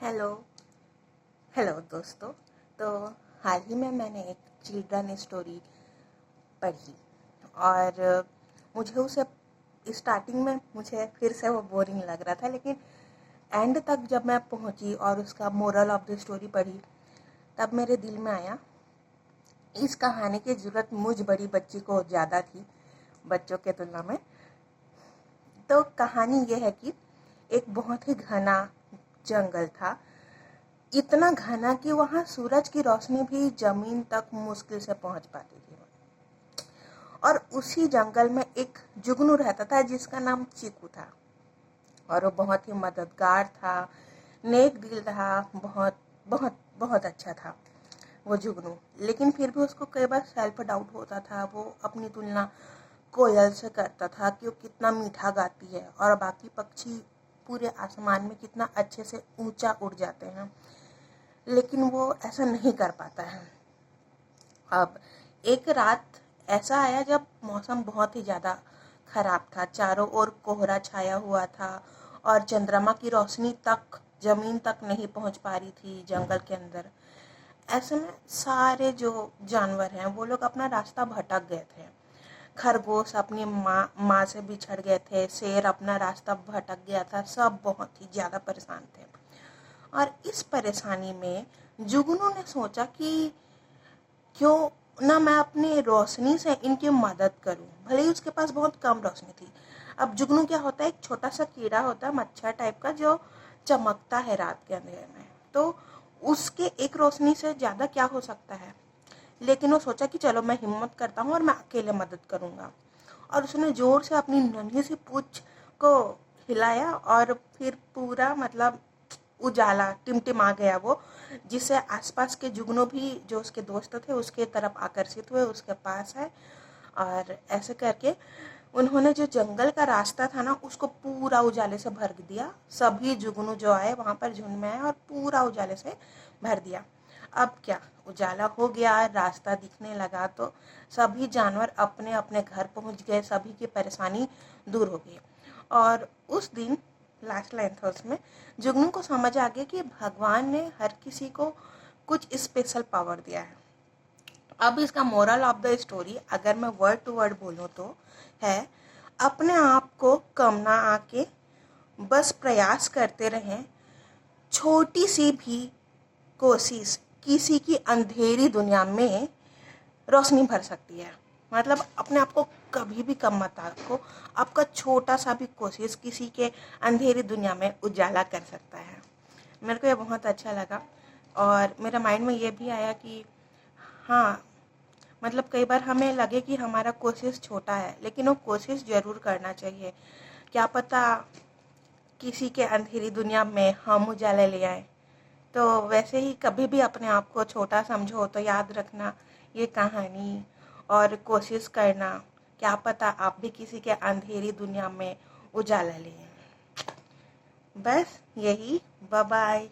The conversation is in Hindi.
हेलो हेलो दोस्तों। तो हाल ही में मैंने एक चिल्ड्रन स्टोरी पढ़ी और मुझे उसे स्टार्टिंग में मुझे फिर से वो बोरिंग लग रहा था, लेकिन एंड तक जब मैं पहुंची और उसका मोरल ऑफ द स्टोरी पढ़ी तब मेरे दिल में आया इस कहानी की ज़रूरत मुझ बड़ी बच्ची को ज़्यादा थी बच्चों के तुलना में। तो कहानी ये है कि एक बहुत ही घना जंगल था, इतना घना कि वहाँ सूरज की रोशनी भी जमीन तक मुश्किल से पहुँच पाती थी। और उसी जंगल में एक जुगनू रहता था जिसका नाम चीकू था, और वो बहुत ही मददगार था, नेक दिल था, बहुत बहुत बहुत अच्छा था वो जुगनू। लेकिन फिर भी उसको कई बार सेल्फ डाउट होता था। वो अपनी तुलना कोयल से करता था कि वो कितना मीठा गाती है और बाकी पक्षी पूरे आसमान में कितना अच्छे से ऊंचा उड़ जाते हैं, लेकिन वो ऐसा नहीं कर पाता है। अब एक रात ऐसा आया जब मौसम बहुत ही ज़्यादा खराब था, चारों ओर कोहरा छाया हुआ था और चंद्रमा की रोशनी तक जमीन तक नहीं पहुंच पा रही थी जंगल के अंदर। ऐसे में सारे जो जानवर हैं वो लोग अपना रास्ता भटक गए थे। खरगोश अपनी माँ से बिछड़ गए थे, शेर अपना रास्ता भटक गया था, सब बहुत ही ज़्यादा परेशान थे। और इस परेशानी में जुगनू ने सोचा कि क्यों ना मैं अपनी रोशनी से इनकी मदद करूं। भले ही उसके पास बहुत कम रोशनी थी। अब जुगनू क्या होता है, एक छोटा सा कीड़ा होता है, मच्छर टाइप का, जो चमकता है रात के अंधेरे में। तो उसके एक रोशनी से ज़्यादा क्या हो सकता है। लेकिन वो सोचा कि चलो मैं हिम्मत करता हूँ और मैं अकेले मदद करूँगा। और उसने ज़ोर से अपनी नन्ही सी पूंछ को हिलाया और फिर पूरा मतलब उजाला टिमटिमा गया वो, जिससे आसपास के जुगनू भी जो उसके दोस्त थे उसके तरफ आकर्षित हुए, उसके पास है। और ऐसे करके उन्होंने जो जंगल का रास्ता था ना उसको पूरा उजाले से भर दिया। सभी जुगनू जो आए वहाँ पर झुंड में आए और पूरा उजाले से भर दिया। अब क्या, उजाला हो गया, रास्ता दिखने लगा, तो सभी जानवर अपने अपने घर पहुँच गए, सभी की परेशानी दूर हो गई। और उस दिन लास्ट लाइन था उसमें, जुगनू को समझ आ गया कि भगवान ने हर किसी को कुछ स्पेशल पावर दिया है। अब इसका मोरल ऑफ द स्टोरी अगर मैं वर्ड टू वर्ड बोलूँ तो है, अपने आप को कम ना आके बस प्रयास करते रहें। छोटी सी भी कोशिश किसी की अंधेरी दुनिया में रोशनी भर सकती है। मतलब अपने आप को कभी भी कम मत आको, आपका छोटा सा भी कोशिश किसी के अंधेरी दुनिया में उजाला कर सकता है। मेरे को ये बहुत अच्छा लगा और मेरे माइंड में ये भी आया कि हाँ, मतलब कई बार हमें लगे कि हमारा कोशिश छोटा है, लेकिन वो कोशिश ज़रूर करना चाहिए। क्या पता किसी के अंधेरी दुनिया में हम उजाला ले आए। तो वैसे ही कभी भी अपने आप को छोटा समझो तो याद रखना ये कहानी और कोशिश करना, क्या पता आप भी किसी के अंधेरी दुनिया में उजाला ले आए। बस यही, बाय बाय।